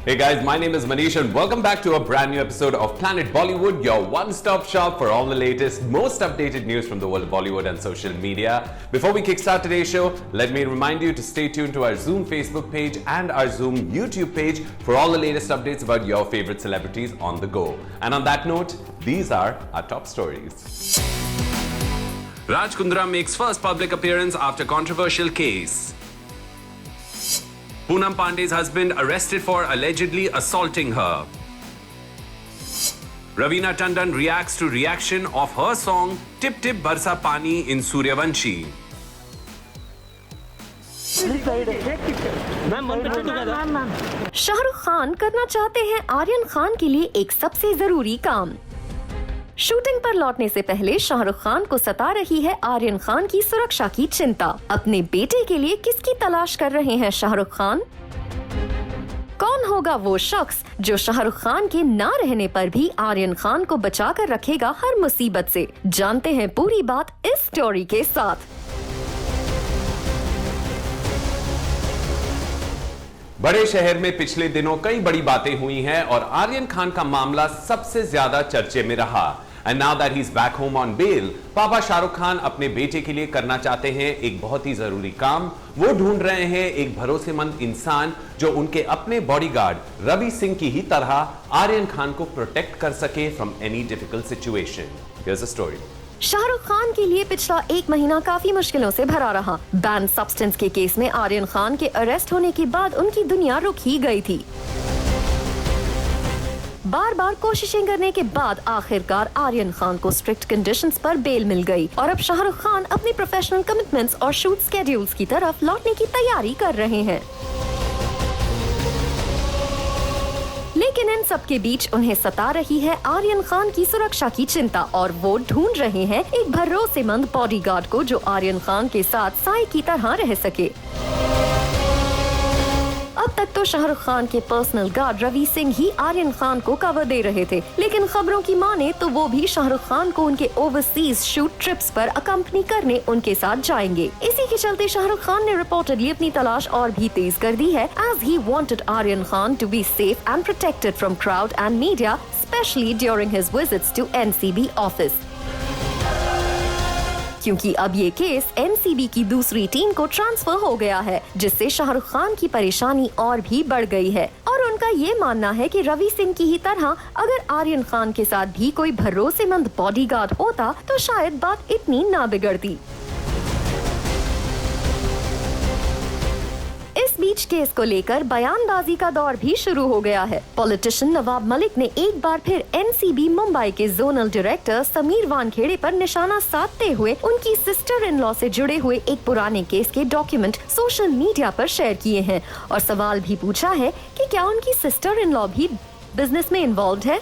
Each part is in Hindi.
Hey guys, my name is Manish and welcome back to a brand new episode of Planet Bollywood, your one-stop shop for all the latest, most updated news from the world of Bollywood and social media. Before we kickstart today's show, let me remind you to stay tuned to our Zoom Facebook page and our Zoom YouTube page for all the latest updates about your favorite celebrities on the go. And on that note, these are our top stories. Raj Kundra makes first public appearance after controversial case. Poonam Pandey's husband arrested for allegedly assaulting her. Raveena Tandon reacts to reaction of her song Tip Tip Barsa Pani in Suryavanshi. Shahrukh Khan करना चाहते हैं आर्यन खान के लिए एक सबसे जरूरी काम। शूटिंग पर लौटने से पहले शाहरुख खान को सता रही है आर्यन खान की सुरक्षा की चिंता। अपने बेटे के लिए किसकी तलाश कर रहे हैं शाहरुख खान? कौन होगा वो शख्स जो शाहरुख खान के ना रहने पर भी आर्यन खान को बचाकर रखेगा हर मुसीबत से? जानते हैं पूरी बात इस स्टोरी के साथ। बड़े शहर में पिछले दिनों कई बड़ी बातें हुई हैं और आर्यन खान का मामला सबसे ज्यादा चर्चे में रहा। And now that he's back home on bail, पापा शाहरुख खान अपने बेटे के लिए करना चाहते हैं एक बहुत ही जरूरी काम। वो ढूंढ रहे हैं एक भरोसेमंद इंसान जो उनके अपने बॉडीगार्ड रवि सिंह की ही तरह आर्यन खान को प्रोटेक्ट कर सके from any difficult situation. Here's a story. Shahrukh Khan के लिए पिछला एक महीना काफी मुश्किलों से भरा रहा। बैन सब्सटेंस के केस में आर्यन खान के अरेस्ट होने के बाद उनकी दुनिया रुक ही गई थी। बार बार कोशिशें करने के बाद आखिरकार आर्यन खान को स्ट्रिक्ट कंडीशंस पर बेल मिल गई और अब शाहरुख खान अपनी प्रोफेशनल कमिटमेंट्स और शूट स्केड्यूल्स की तरफ लौटने की तैयारी कर रहे हैं। लेकिन इन सब के बीच उन्हें सता रही है आर्यन खान की सुरक्षा की चिंता और वो ढूंढ रहे हैं एक भरोसेमंद बॉडीगार्ड को जो आर्यन खान के साथ साए की तरह रह सके। अब तक तो शाहरुख खान के पर्सनल गार्ड रवि सिंह ही आर्यन खान को कवर दे रहे थे, लेकिन खबरों की माने तो वो भी शाहरुख खान को उनके ओवरसीज शूट ट्रिप्स पर अकम्पनी करने उनके साथ जाएंगे। इसी के चलते शाहरुख खान ने रिपोर्टेडली अपनी तलाश और भी तेज कर दी है, as he wanted Aryan Khan to be safe and protected from crowd and media, specially during his visits to NCB office. क्योंकि अब ये केस एनसीबी की दूसरी टीम को ट्रांसफर हो गया है, जिससे शाहरुख खान की परेशानी और भी बढ़ गई है और उनका ये मानना है कि रवि सिंह की ही तरह अगर आर्यन खान के साथ भी कोई भरोसेमंद बॉडीगार्ड होता तो शायद बात इतनी ना बिगड़ती। इस बीच केस को लेकर बयानबाजी का दौर भी शुरू हो गया है। पॉलिटिशियन नवाब मलिक ने एक बार फिर एनसीबी मुंबई के जोनल डायरेक्टर समीर वानखेड़े पर निशाना साधते हुए उनकी सिस्टर इन लॉ से जुड़े हुए एक पुराने केस के डॉक्यूमेंट सोशल मीडिया पर शेयर किए हैं और सवाल भी पूछा है कि क्या उनकी सिस्टर इन लॉ भी बिजनेस में इन्वॉल्व है।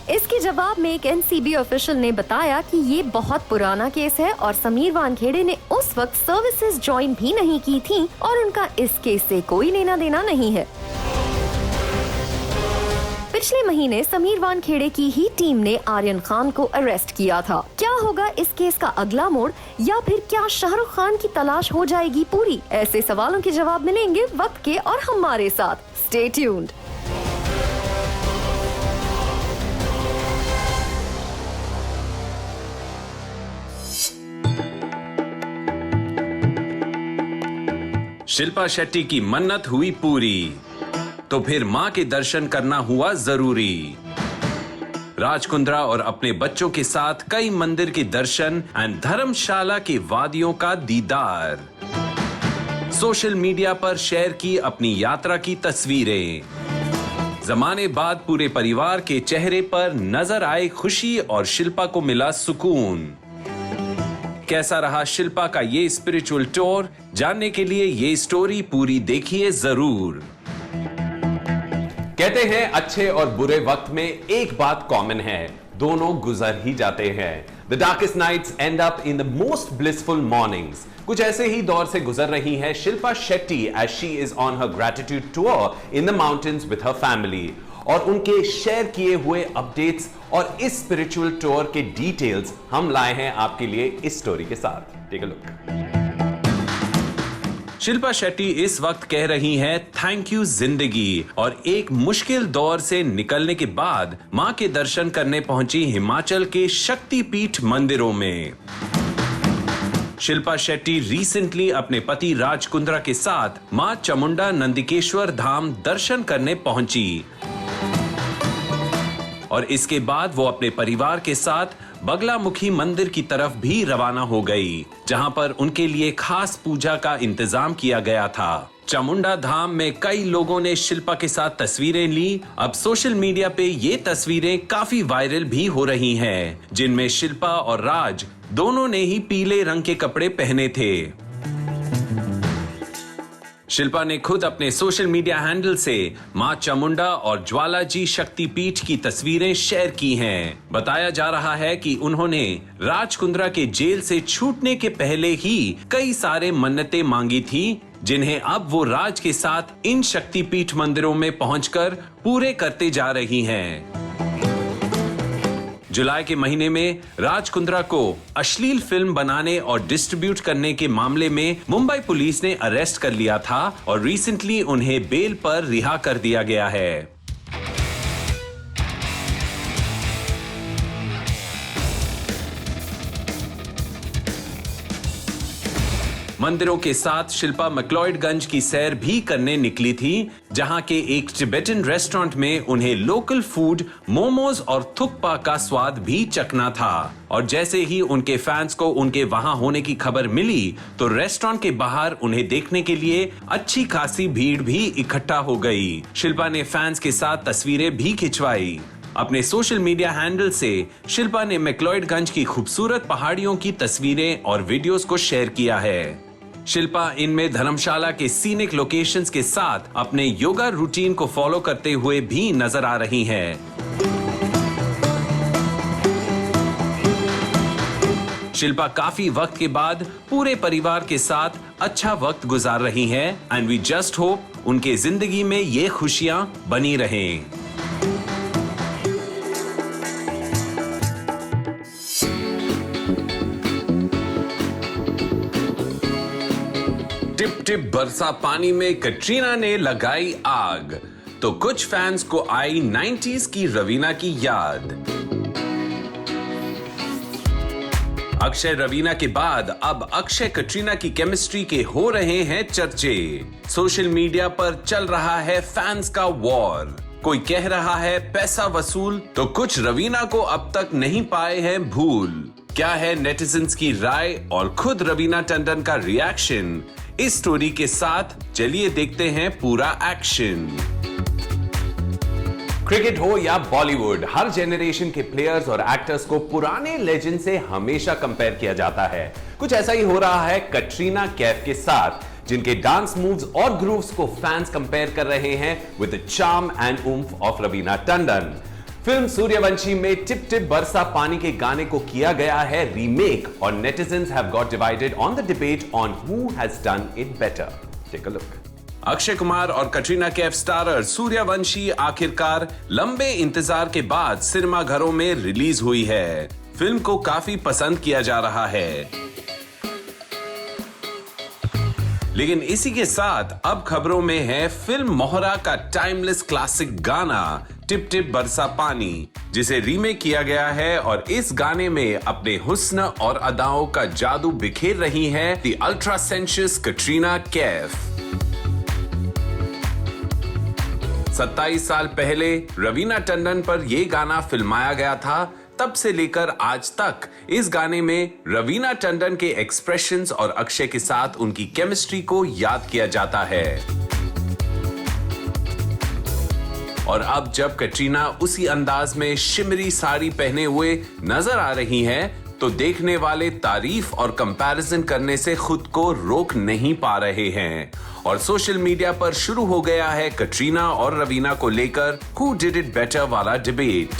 इसके जवाब में एक एनसीबी ऑफिशियल ने बताया कि ये बहुत पुराना केस है और समीर वानखेड़े ने उस वक्त सर्विसेज ज्वाइन भी नहीं की थी और उनका इस केस से कोई लेना देना नहीं है। पिछले महीने समीर वानखेड़े की ही टीम ने आर्यन खान को अरेस्ट किया था। क्या होगा इस केस का अगला मोड़, या फिर क्या शाहरुख खान की तलाश हो जाएगी पूरी? ऐसे सवालों के जवाब मिलेंगे वक्त के और हमारे साथ। Stay tuned. शिल्पा शेट्टी की मन्नत हुई पूरी, तो फिर मां के दर्शन करना हुआ जरूरी। राज कुंद्रा और अपने बच्चों के साथ कई मंदिर के दर्शन एंड धर्मशाला की वादियों का दीदार। सोशल मीडिया पर शेयर की अपनी यात्रा की तस्वीरें। जमाने बाद पूरे परिवार के चेहरे पर नजर आए खुशी और शिल्पा को मिला सुकून। कैसा रहा शिल्पा का ये स्पिरिचुअल टूर? जानने के लिए ये स्टोरी पूरी देखिए जरूर। कहते हैं अच्छे और बुरे वक्त में एक बात कॉमन है, दोनों गुजर ही जाते हैं। The darkest nights end up in the most blissful mornings. कुछ ऐसे ही दौर से गुजर रही है Shilpa Shetty as she is on her gratitude tour in the mountains with her family. और उनके शेयर किए हुए अपडेट्स और इस स्पिरिचुअल टूर के डिटेल्स हम लाए हैं आपके लिए इस स्टोरी के साथ। Take a look. Shilpa Shetty इस वक्त कह रही हैं थैंक यू जिंदगी और एक मुश्किल दौर से निकलने के बाद मां के दर्शन करने पहुंची हिमाचल के शक्तिपीठ मंदिरों में। शिल्पा शेट्टी रिसेंटली अपने पति राज कुंद्रा के साथ मां चामुंडा नंदिकेश्वर धाम दर्शन करने पहुंची और इसके बाद वो अपने परिवार के साथ बगलामुखी मंदिर की तरफ भी रवाना हो गई, जहां पर उनके लिए खास पूजा का इंतजाम किया गया था। चामुंडा धाम में कई लोगों ने शिल्पा के साथ तस्वीरें ली। अब सोशल मीडिया पे ये तस्वीरें काफी वायरल भी हो रही हैं, जिनमें शिल्पा और राज दोनों ने ही पीले रंग के कपड़े पहने थे। शिल्पा ने खुद अपने सोशल मीडिया हैंडल से मां चामुंडा और ज्वालाजी शक्तिपीठ की तस्वीरें शेयर की हैं। बताया जा रहा है कि उन्होंने राज कुंद्रा के जेल से छूटने के पहले ही कई सारे मन्नतें मांगी थी, जिन्हें अब वो राज के साथ इन शक्तिपीठ मंदिरों में पहुंचकर पूरे करते जा रही हैं। जुलाई के महीने में राज कुंद्रा को अश्लील फिल्म बनाने और डिस्ट्रीब्यूट करने के मामले में मुंबई पुलिस ने अरेस्ट कर लिया था और रिसेंटली उन्हें बेल पर रिहा कर दिया गया है। मंदिरों के साथ शिल्पा मैक्लॉयडगंज की सैर भी करने निकली थी, जहां के एक टिबेटन रेस्टोरेंट में उन्हें लोकल फूड मोमोज और थुक्पा का स्वाद भी चखना था। और जैसे ही उनके फैंस को उनके वहां होने की खबर मिली तो रेस्टोरेंट के बाहर उन्हें देखने के लिए अच्छी खासी भीड़ भी इकट्ठा हो गई। शिल्पा ने फैंस के साथ तस्वीरें भी खिंचवाई। अपने सोशल मीडिया हैंडल से शिल्पा ने मैक्लॉयडगंज की खूबसूरत पहाड़ियों की तस्वीरें और वीडियोस को शेयर किया है। शिल्पा इनमें धर्मशाला के सीनिक लोकेशंस के साथ अपने योगा रूटीन को फॉलो करते हुए भी नजर आ रही हैं। शिल्पा काफी वक्त के बाद पूरे परिवार के साथ अच्छा वक्त गुजार रही हैं एंड वी जस्ट होप उनके जिंदगी में ये खुशियां बनी रहें। टिप टिप बरसा पानी में कटरीना ने लगाई आग, तो कुछ फैंस को आई 90s की रवीना की याद। अक्षय रवीना के बाद अब अक्षय कटरीना की केमिस्ट्री के हो रहे हैं चर्चे। सोशल मीडिया पर चल रहा है फैंस का वॉर। कोई कह रहा है पैसा वसूल, तो कुछ रवीना को अब तक नहीं पाए हैं भूल। क्या है नेटिजन्स की राय और खुद रवीना टंडन का रिएक्शन? इस स्टोरी के साथ चलिए देखते हैं पूरा एक्शन। क्रिकेट हो या बॉलीवुड, हर जेनरेशन के प्लेयर्स और एक्टर्स को पुराने लेजेंड से हमेशा कंपेयर किया जाता है। कुछ ऐसा ही हो रहा है कटरीना कैफ के साथ, जिनके डांस मूव्स और ग्रूव्स को फैंस कंपेयर कर रहे हैं with the charm and oomph of Raveena Tandon. Film Sooryavanshi में टिप टिप बरसा पानी के गाने को किया गया है रीमेक और netizens have got divided on the debate on who has done it better. Take a look. Akshay Kumar और कटरीना कैफ स्टारर सूर्यवंशी आखिरकार लंबे इंतजार के बाद सिनेमा घरों में रिलीज हुई है। फिल्म को काफी पसंद किया जा रहा है, लेकिन इसी के साथ अब खबरों में है फिल्म मोहरा का टाइमलेस क्लासिक गाना टिप टिप बरसा पानी, जिसे रीमेक किया गया है और इस गाने में अपने हुस्न और अदाओं का जादू बिखेर रही है the ultra sensuous Katrina Kaif. 27 साल पहले रवीना टंडन पर यह गाना फिल्माया गया था। तब से लेकर आज तक इस गाने में रवीना टंडन के एक्सप्रेशंस और अक्षय के साथ उनकी केमिस्ट्री को याद किया जाता है। और अब जब कटरीना उसी अंदाज में शिमरी साड़ी पहने हुए नजर आ रही हैं, तो देखने वाले तारीफ और कंपैरिजन करने से खुद को रोक नहीं पा रहे हैं। और सोशल मीडिया पर शुरू हो गया है कटरीना और रवीना को लेकर हु डिड इट बेटर वाला डिबेट,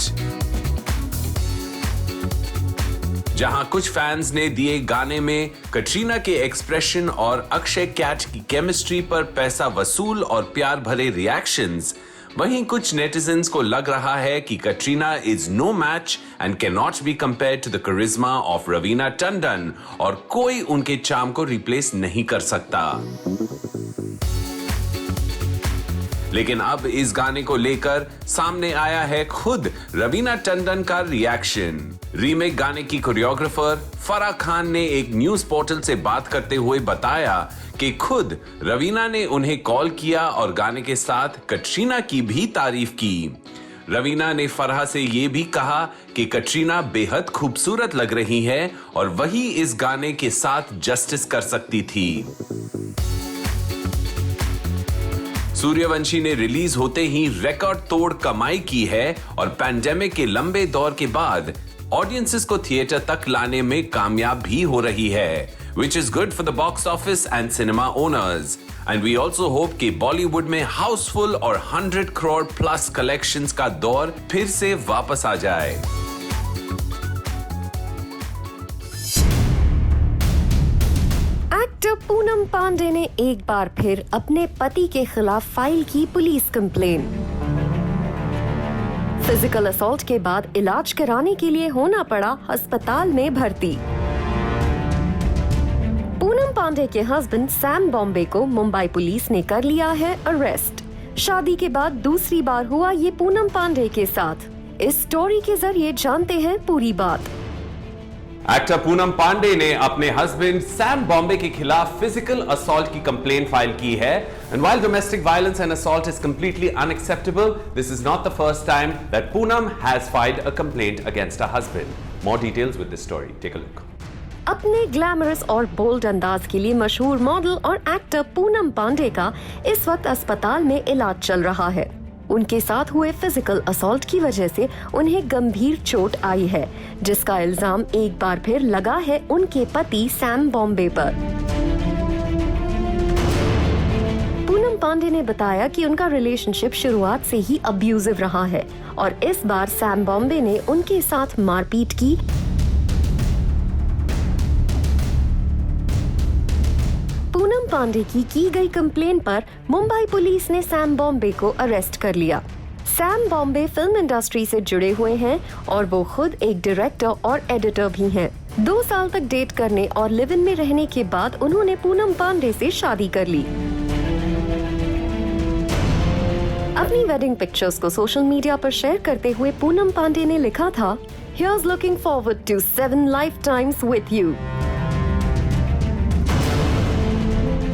जहां कुछ फैंस ने दिए गाने में कटरीना के एक्सप्रेशन और अक्षय कैट की केमिस्ट्री पर पैसा वसूल और प्यार भरे रिएक्शंस, वहीं कुछ नेटिजन्स को लग रहा है कि Katrina is no match and can not be compared to the charisma of Raveena Tandon और कोई उनके चार्म को रिप्लेस नहीं कर सकता। लेकिन अब इस गाने को लेकर सामने आया है खुद रवीना टंडन का रिएक्शन। रीमेक गाने की कोरियोग्राफर फराह खान ने एक न्यूज पोर्टल से बात करते हुए बताया कि खुद रवीना ने उन्हें कॉल किया और गाने के साथ कटरीना की भी तारीफ की। रवीना ने फराह से ये भी कहा कि कटरीना बेहद खूबसूरत लग रही है और वही इस गाने के साथ जस्टिस कर सकती थी। सूर्यवंशी ने रिलीज होते ही रिकॉर्ड तोड़ कमाई की है और पैंडेमिक के लंबे दौर के बाद ऑडियंसेस को थिएटर तक लाने में कामयाब भी हो रही है, which is good for the box office and cinema owners. And we also hope कि बॉलीवुड में हाउसफुल और 100 करोड़ प्लस कलेक्शंस का दौर फिर से वापस आ जाए। एक्टर पूनम पांडे ने एक बार फिर अपने पति के खिलाफ फाइल की पुलिस कंप्लेन। फिजिकल असॉल्ट के बाद इलाज कराने के लिए होना पड़ा अस्पताल में भर्ती। पूनम पांडे के हस्बैंड सैम बॉम्बे को मुंबई पुलिस ने कर लिया है अरेस्ट। शादी के बाद दूसरी बार हुआ ये पूनम पांडे के साथ। इस स्टोरी के जरिए जानते हैं पूरी बात। एक्टर पूनम पांडे ने अपने हस्बैंड सैम बॉम्बे के खिलाफ फिजिकल असॉल्ट की कंप्लेन फाइल की है। And while domestic violence and assault is completely unacceptable, this is not the first time that Poonam has filed a complaint against her husband. More details with this story. Take a look. अपने ग्लैमरस और बोल्ड अंदाज के लिए मशहूर मॉडल और एक्टर पूनम पांडे का इस वक्त अस्पताल में इलाज चल रहा है। उनके साथ हुए फिजिकल असॉल्ट की वजह से उन्हें गंभीर चोट आई है, जिसका इल्जाम एक बार फिर लगा है उनके पति सैम बॉम्बे पर। पूनम पांडे ने बताया कि उनका रिलेशनशिप शुरुआत से ही अब्यूजिव रहा है और इस बार सैम बॉम्बे ने उनके साथ मारपीट की। पूनम पांडे की गई कंप्लेन पर मुंबई पुलिस ने सैम बॉम्बे को अरेस्ट कर लिया। सैम बॉम्बे फिल्म इंडस्ट्री से जुड़े हुए हैं और वो खुद एक डायरेक्टर और एडिटर भी हैं। 2 साल तक डेट करने और लिव इन में रहने के बाद उन्होंने पूनम पांडे से शादी कर ली। अपनी वेडिंग पिक्चर्स को सोशल मीडिया पर शेयर करते हुए पूनम पांडे ने लिखा था, Here's looking forward to 7 lifetimes with you।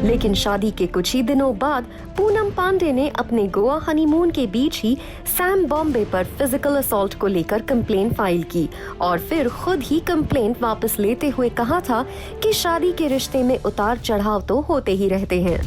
लेकिन शादी के कुछ ही दिनों बाद पूनम पांडे ने अपने गोवा हनीमून के बीच ही सैम बॉम्बे पर फिजिकल असॉल्ट को लेकर कंप्लेन फाइल की और फिर खुद ही कंप्लेंट वापस लेते हुए कहा था कि शादी के रिश्ते में उतार चढ़ाव तो होते ही रहते हैं।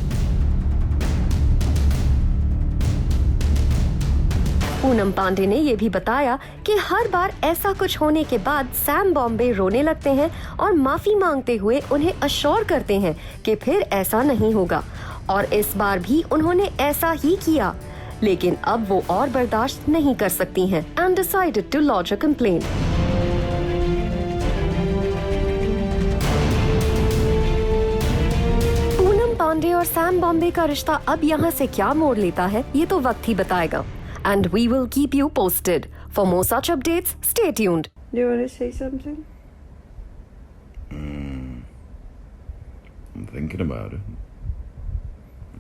पूनम पांडे ने ये भी बताया कि हर बार ऐसा कुछ होने के बाद सैम बॉम्बे रोने लगते हैं और माफी मांगते हुए उन्हें अश्योर करते हैं कि फिर ऐसा नहीं होगा और इस बार भी उन्होंने ऐसा ही किया, लेकिन अब वो और बर्दाश्त नहीं कर सकती हैं and decided to launch a complaint. Poonam Pandey और सैम बॉम्बे का रिश्ता अब यहाँ से क्या मोड़ लेता है, ये तो वक्त ही बताएगा। And we will keep you posted. For more such updates, stay tuned. Do you want to say something? I'm thinking about it.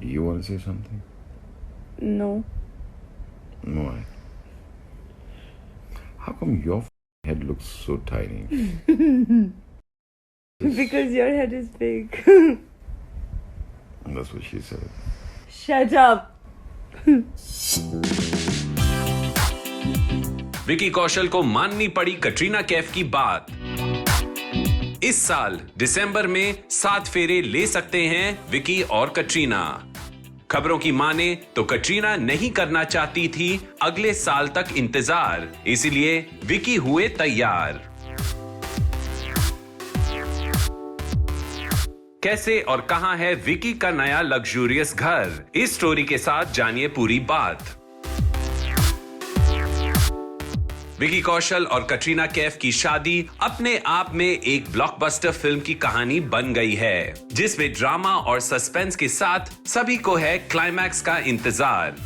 Do you want to say something? No. Why? How come your head looks so tiny? Because your head is big. That's what she said. Shut up. Vicky Kaushal को माननी पड़ी कटरीना कैफ की बात। इस साल दिसंबर में 7 फेरे ले सकते हैं विकी और कटरीना। खबरों की माने तो कटरीना नहीं करना चाहती थी अगले साल तक इंतजार, इसीलिए विकी हुए तैयार। कैसे और कहां है विकी का नया लग्जूरियस घर, इस स्टोरी के साथ जानिए पूरी बात। विकी कौशल और कटरीना कैफ की शादी अपने आप में एक ब्लॉकबस्टर फिल्म की कहानी बन गई है, जिसमें ड्रामा और सस्पेंस के साथ सभी को है क्लाइमैक्स का इंतजार।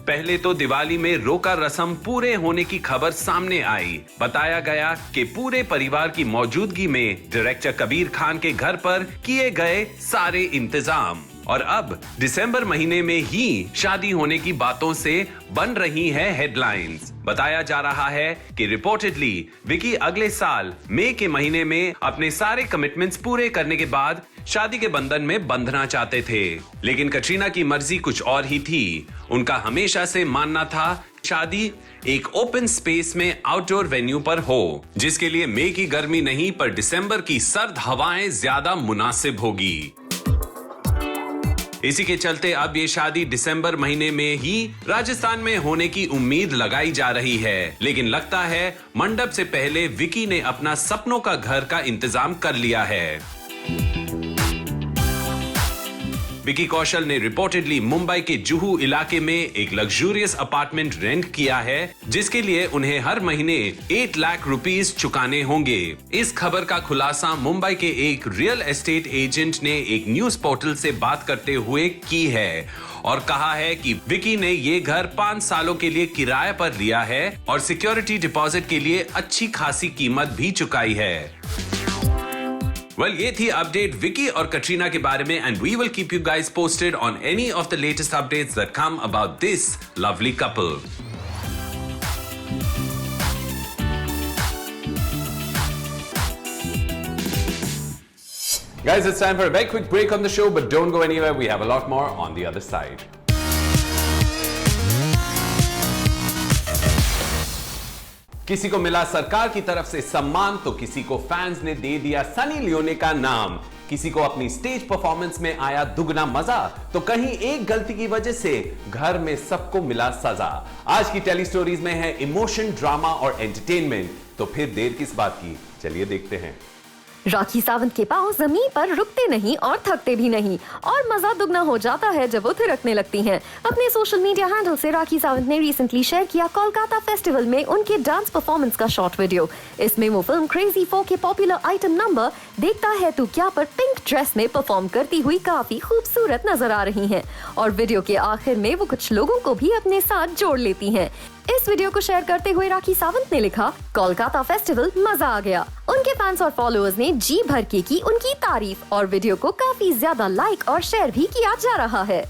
पहले तो दिवाली में रोका रस्म पूरे होने की खबर सामने आई। बताया गया कि पूरे परिवार की मौजूदगी में डायरेक्टर कबीर खान के घर पर किए गए सारे इंतजाम, और अब दिसंबर महीने में ही शादी होने की बातों से बन रही है हेडलाइंस। बताया जा रहा है कि रिपोर्टेडली विकी अगले साल मई के महीने में अपने सारे कमिटमेंट्स पूरे करने के बाद शादी के बंधन में बंधना चाहते थे, लेकिन कटरीना की मर्जी कुछ और ही थी। उनका हमेशा से मानना था शादी एक ओपन स्पेस में आउटडोर वेन्यू पर हो, जिसके लिए मई की गर्मी नहीं पर दिसंबर की सर्द हवाएं ज्यादा मुनासिब होगी। इसी के चलते अब ये शादी दिसंबर महीने में ही राजस्थान में होने की उम्मीद लगाई जा रही है, लेकिन लगता है मंडप से पहले विकी ने अपना सपनों का घर का इंतजाम कर लिया है। विकी कौशल ने रिपोर्टेडली मुंबई के जुहू इलाके में एक लग्जूरियस अपार्टमेंट रेंट किया है, जिसके लिए उन्हें हर महीने 8 लाख रुपीस चुकाने होंगे। इस खबर का खुलासा मुंबई के एक रियल एस्टेट एजेंट ने एक न्यूज पोर्टल से बात करते हुए की है और कहा है कि विकी ने ये घर 5 सालों के लिए किराए पर लिया है और सिक्योरिटी डिपॉजिट के लिए अच्छी खासी कीमत भी चुकाई है। ये थी अपडेट विकी और कटरीना के बारे में, and we will keep you guys posted on any of the latest updates that come about this lovely couple. Guys, it's time for a very quick break on the show, but don't go anywhere. We have a lot more on the other side. किसी को मिला सरकार की तरफ से सम्मान तो किसी को फैंस ने दे दिया सनी लियोनी का नाम। किसी को अपनी स्टेज परफॉर्मेंस में आया दुगना मजा तो कहीं एक गलती की वजह से घर में सबको मिला सजा। आज की टेली स्टोरीज में है इमोशन, ड्रामा और एंटरटेनमेंट, तो फिर देर किस बात की, चलिए देखते हैं। राखी सावंत के पांव जमीन पर रुकते नहीं और थकते भी नहीं, और मजा दुगना हो जाता है जब वो थिरकने लगती हैं। अपने सोशल मीडिया हैंडल से राखी सावंत ने रिसेंटली शेयर किया कोलकाता फेस्टिवल में उनके डांस परफॉर्मेंस का शॉर्ट वीडियो। इसमें वो फिल्म क्रेजी 4 के पॉपुलर आइटम नंबर देखता है तू क्या पर पिंक ड्रेस में परफॉर्म करती हुई काफी खूबसूरत नजर आ रही हैं, और वीडियो के आखिर में वो कुछ लोगों को भी अपने साथ जोड़ लेती हैं। इस वीडियो को शेयर करते हुए राखी सावंत ने लिखा, कोलकाता फेस्टिवल मजा आ गया। उनके फैंस और फॉलोअर्स ने जी भर के की उनकी तारीफ, और वीडियो को काफी ज्यादा लाइक और शेयर भी किया जा रहा है।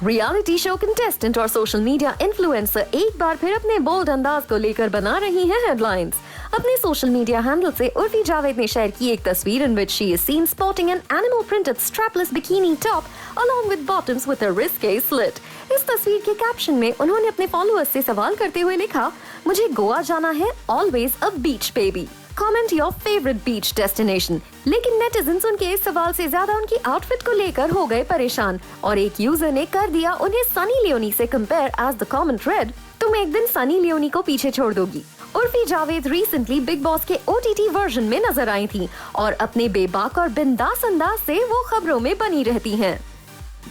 रियलिटी शो कंटेस्टेंट और सोशल मीडिया इन्फ्लुएंसर एक बार फिर अपने बोल्ड अंदाज को लेकर बना रही हैं हेडलाइंस। अपने सोशल मीडिया हैंडल से उर्फी जावेद ने शेयर की एक तस्वीर in which she is seen spotting an animal printed strapless bikini top along with bottoms with a risque slit। इस तस्वीर के कैप्शन में उन्होंने अपने फॉलोअर्स से सवाल करते हुए लिखा, मुझे गोवा जाना है, always a beach baby, comment your favourite beach destination. लेकिन नेटिजन्स उनके इस सवाल से ज्यादा उनकी आउटफिट को लेकर हो गए परेशान, और एक यूजर ने कर दिया उन्हें सनी लियोनी से compare as the comment read, तुम एक दिन सनी लियोनी को पीछे छोड़ दोगी। उर्फी जावेद रिसेंटली बिग बॉस के OTT वर्जन में नजर आई थी, और अपने बेबाक और बिंदास अंदाज से वो खबरों में बनी रहती हैं।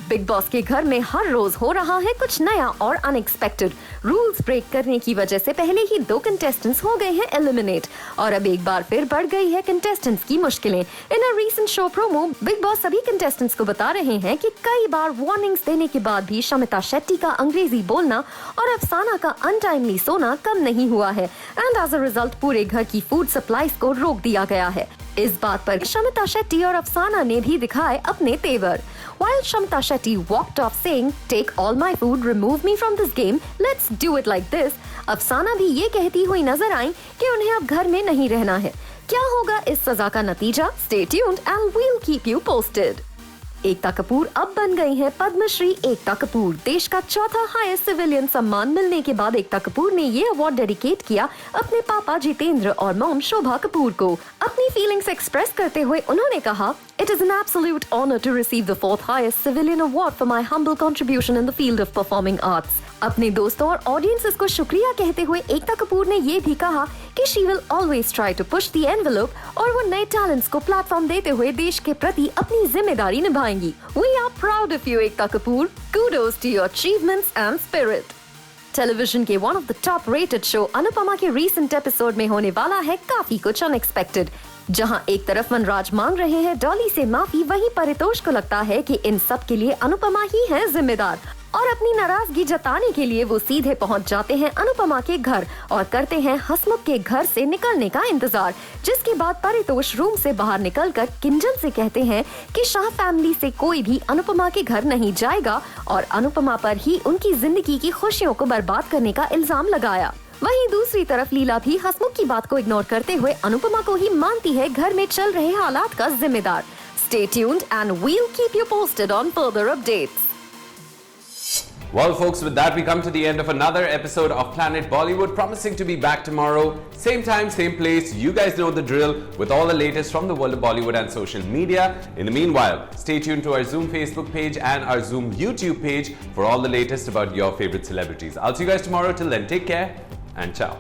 बिग बॉस के घर में हर रोज हो रहा है कुछ नया और अनएक्सपेक्टेड। रूल्स ब्रेक करने की वजह से पहले ही 2 कंटेस्टेंट्स हो गए हैं एलिमिनेट, और अब एक बार फिर बढ़ गई है कंटेस्टेंट्स की मुश्किलें। In a recent show promo Bigg Boss सभी कंटेस्टेंट्स को बता रहे हैं कि कई बार वार्निंग्स देने के बाद भी शमिता शेट्टी का अंग्रेजी बोलना और अफसाना का अनटाइमली सोना कम नहीं हुआ है, एंड एज अ रिजल्ट पूरे घर की फूड सप्लाईज को रोक दिया गया है। इस बात पर शमिता शेट्टी और अफसाना ने भी दिखाए अपने तेवर। While Shamita Shetty walked off saying, "Take all my food, remove me from this game, let's do it like this," अफसाना भी ये कहती हुई नजर आई कि उन्हें अब घर में नहीं रहना है। क्या होगा इस सजा का नतीजा? Stay tuned and we'll keep you posted। Ekta Kapoor अब बन गई हैं पद्मश्री एकता कपूर। देश का चौथा हाईएस्ट सिविलियन सम्मान मिलने के बाद एकता कपूर ने ये अवार्ड डेडिकेट किया अपने पापा जितेंद्र और मॉम शोभा कपूर को। अपनी फीलिंग्स एक्सप्रेस करते हुए उन्होंने कहा, It is an absolute honor to receive the 4th highest civilian award for my humble contribution in the field of performing arts। अपने दोस्तों और ऑडियंसेस को शुक्रिया कहते हुए एकता कपूर ने ये भी कहा कि she will always try to push the envelope, और वो नए टैलेंट्स को प्लेटफॉर्म देते हुए देश के प्रति अपनी जिम्मेदारी निभाएंगी। We are proud of you Ekta Kapoor. Kudos to your achievements and spirit। Television के one of the top rated show Anupamaa के रीसेंट एपिसोड में होने वाला है काफी कुछ अनएक्सपेक्टेड। जहां एक तरफ वनराज मांग रहे हैं डॉली से माफी, वहीं परितोष को लगता है कि इन सब के लिए अनुपमा ही है जिम्मेदार। और अपनी नाराजगी जताने के लिए वो सीधे पहुंच जाते हैं अनुपमा के घर और करते हैं हसमुख के घर से निकलने का इंतजार, जिसके बाद परितोष रूम से बाहर निकलकर किंजल से कहते हैं कि शाह फैमिली से कोई भी अनुपमा के घर नहीं जाएगा और अनुपमा पर ही उनकी जिंदगी की खुशियों को बर्बाद करने का इल्जाम लगाया। वहीं दूसरी तरफ लीला भी हसमुख की बात को इग्नोर करते हुए अनुपमा को ही मानती है घर में चल रहे हालात का जिम्मेदार। Stay tuned and we'll keep you posted on further updates. Well, folks, with that, we come to the end of another episode of Planet Bollywood, promising to be back tomorrow. Same time, same place. You guys know the drill with all the latest from the world of Bollywood and social media. In the meanwhile, stay tuned to our Zoom Facebook page and our Zoom YouTube page for all the latest about your favorite celebrities. I'll see you guys tomorrow. Till then, take care and ciao.